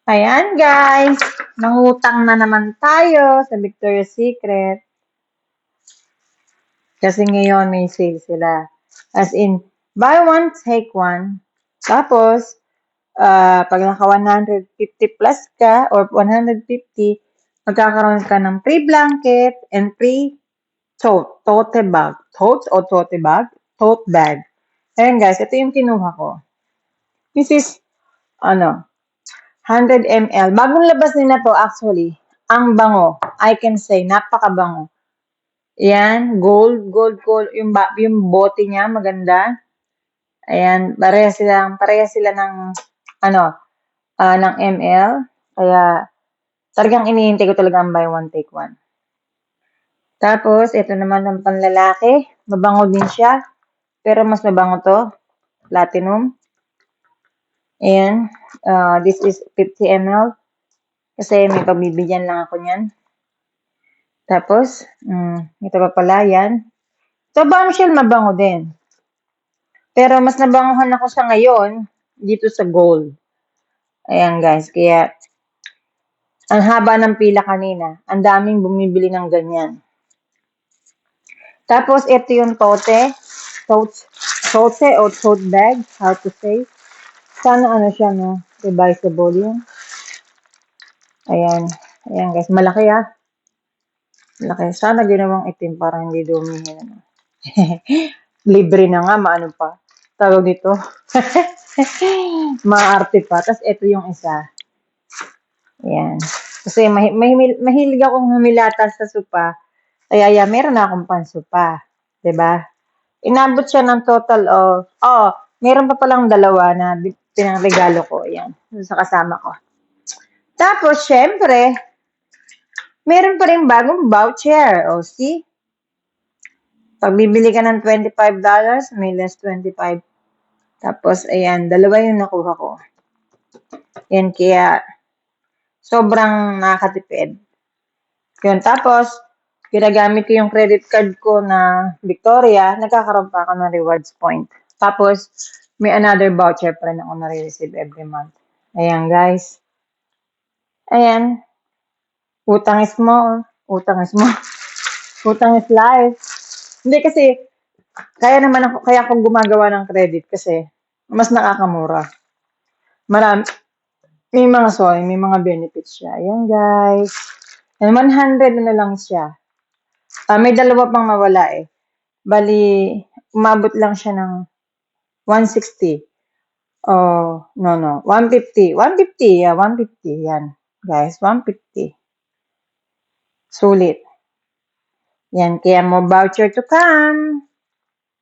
Ayan guys, nangutang na naman tayo sa Victoria's Secret. Kasi ngayon may sale sila. As in, buy one, take one. Tapos, pag naka 150 plus ka or 150, magkakaroon ka ng free blanket and free tote bag. Tote o tote bag? Tote bag. Ayan guys, ito yung kinuha ko. This is, 100 ml. Bagong labas nila to actually. Ang bango. I can say, napakabango. Yan, gold. Yung bote niya, maganda. Ayan, pareha sila ng, ng ml. Kaya, talagang iniintay ko talaga ang buy one, take one. Tapos, ito naman ang panlalaki. Mabango din siya. Pero mas mabango to. Platinum. Ayan. This is 50 ml. Kasi may pagbibigyan lang ako niyan. Tapos, ito pa pala yan. So, bombshell mabango din. Pero mas nabanguhan ako sa ngayon dito sa gold. Ayan guys, kaya ang haba ng pila kanina. Ang daming bumibili ng ganyan. Tapos, ito yung tote. Tote o tote bag, how to say. Sana siya, no? Revisable yun. Ayan. Ayan guys, malaki Malaki. Sana ginawang itim para hindi dumihin. Libre na nga, maano pa. Tawag dito. Maarte pa. Tapos ito yung isa. Ayan. Kasi mahilig akong humilata sa supa. Kaya meron na akong pansupa. 'Di ba? Inabot siya ng total of, meron pa palang dalawa na pinangregalo ko. Ayan. Sa kasama ko. Tapos, syempre, meron pa rin bagong voucher. O, see? Pag bibili ka ng $25, may less 25. Tapos, ayan, dalawa yung nakuha ko. Yan, kaya sobrang nakakatipid. Yun, tapos, ginagamit ko yung credit card ko na Victoria, nagkakaroon pa ako ng rewards point. Tapos, may another voucher pa rin ako na-receive every month. Ayan, guys. Ayan. Utang is more. Utang is more. Utang is life. Hindi kasi, kaya ako gumagawa ng credit kasi mas nakakamura. May mga benefits siya. Ayan guys. And 100 na lang siya. May dalawa pang mawala eh. Bali, umabot lang siya ng 160. Oh, no. 150. 150, yeah, 150. Yan, guys, 150. Sulit. Yan, kaya mo voucher to come.